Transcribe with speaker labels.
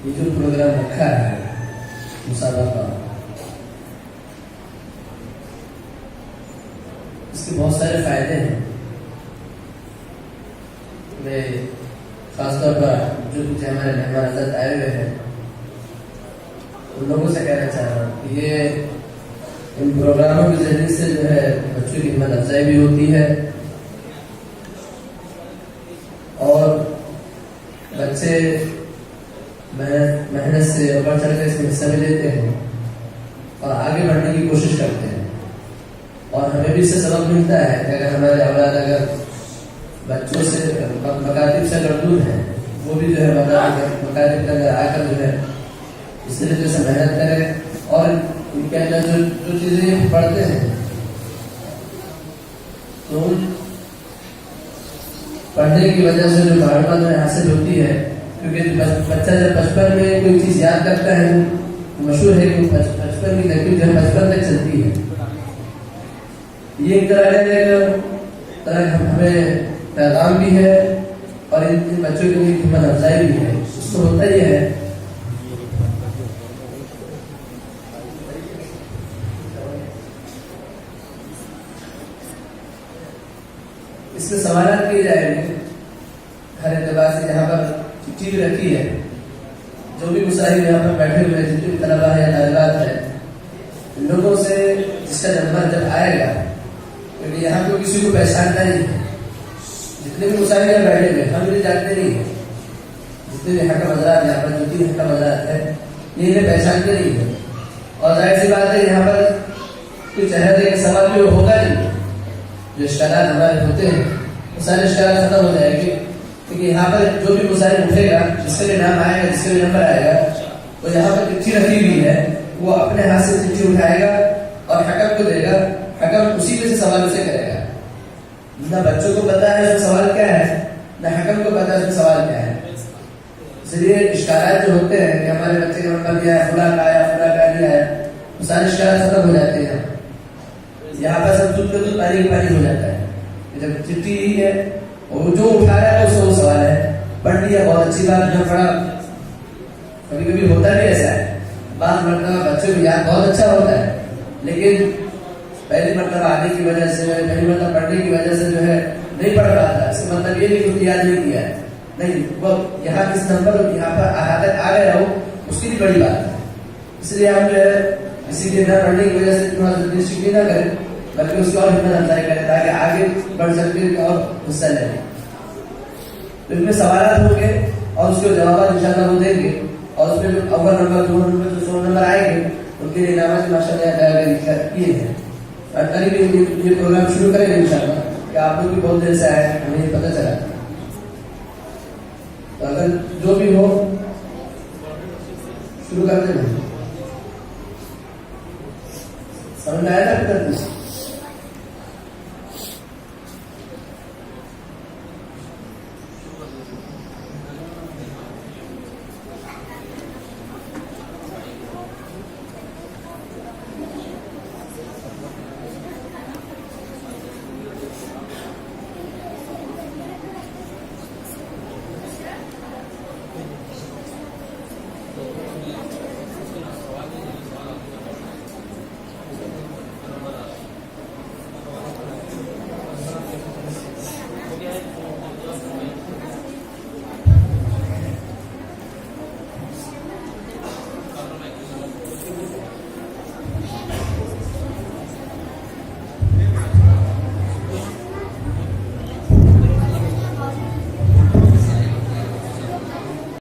Speaker 1: ये जो प्रोग्राम रखा है मुसाबका, इसके बहुत सारे फायदे हैं। मैं खासतौर पर जो कुछ हमारे मेहमान हज़रत आए हुए हैं उन लोगों से कहना चाह रहा हूँ कि ये इन प्रोग्रामों के जरिए से जो है बच्चों की हिम्मत अफजाई भी होती है और बच्चे मेहनत से बढ़ चढ़ कर इसमें हिस्सा भी लेते हैं और आगे बढ़ने की कोशिश करते हैं। और हमें भी इससे सबक मिलता है कि अगर हमारे औलाद अगर बच्चों से मकातिब से अगर दूर है, वो भी जो है मकातिब के अंदर आकर जो है इस तरीके से मेहनत करें और इनके अंदर जो चीजें पढ़ते हैं तो पढ़ने की वजह से जो मालूमात में हासिल होती है, क्योंकि बच्चा जब बचपन में कोई चीज याद करता है, मशहूर है कि बचपन की तकलीफ जो बचपन तक चलती है। ये एक तरह हमें पैगाम भी है और इन बच्चों के लिए हिम्मत अफजाई भी है। उसको होता ही है इसमें सवाल किए जाएंगे हर एतबार से। यहाँ पर चिट्ठी भी रखी है, जो भी मुसाहिब यहाँ पर बैठे हुए जितने भी तलबा है या तालिबात है, इन लोगों से जिसका नंबर जब आएगा, क्योंकि यहाँ को किसी को पहचानता नहीं है, जितने भी मुसाहिब यहाँ बैठे हुए हम इन्हें जानते नहीं है, जितने भी यहाँ का मज़ार यहाँ पर जो भी यहाँ का मज़ार है ये इन्हें पहचानते नहीं है। और जाहिर सी बात है यहाँ पर कोई चेहरे का सवाल भी होगा नहीं, जो इश्कालात हमारे होते हैं वो सारे इश्कालात खत्म हो जाएंगे। क्योंकि यहाँ पर जो भी मुसाहिब उठेगा, जिसके भी नाम आएगा, जिसके भी नंबर आएगा, वो यहाँ पर चिट्ठी रखी हुई है, वो अपने हाथ से चिट्ठी उठाएगा और हकम को देगा। हकम उसी में से सवाल उसे करेगा। ना बच्चों को पता है उसमें सवाल क्या है, ना हकम को पता है उसमें सवाल क्या है। इसलिए इश्कालात जो होते हैं कि हमारे बच्चे का नंबर दिया है, फुला का आया, फुला का दिया है, वो सारे इश्कालात खत्म हो जाते हैं। यहाँ पर सब दूध का दूध पानी का पानी हो जाता है। जब चिट्ठी ही है और जो उठा रहा है उसको सवाल है, पढ़ लिया बहुत अच्छी बात, न पढ़ा कभी कभी होता भी ऐसा है। बात मरतबा बच्चों को याद बहुत अच्छा होता है, लेकिन पहली मरतबा आने की वजह से, पहली मरतबा पढ़ने की वजह से जो है नहीं पढ़ रहा था। इसका मतलब ये नहीं कि याद नहीं किया है, नहीं, वो यहाँ किस नंबर यहाँ पर आदत आ गया हो उसकी भी बड़ी बात है। इसलिए हम जो है किसी के न पढ़ने की वजह से थोड़ा सा ना करें, बल्कि उसकी और हिम्मत अफजाई करें ताकि आगे बढ़ सकते और हिस्सा लें। तो इसमें सवाल होंगे और उसके जवाब इंशाल्लाह वो देंगे और उसमें जो अव्वल नंबर, 2 नंबर, 100 नंबर आएंगे उनके लिए इनामत माशाल्लाह किए हैं। और करीब ये प्रोग्राम शुरू करेंगे इंशाल्लाह कि आप लोग भी बहुत देर से आए, हमें ये पता चला। तो अगर जो भी हो शुरू करते हैं। समझ में आया ना?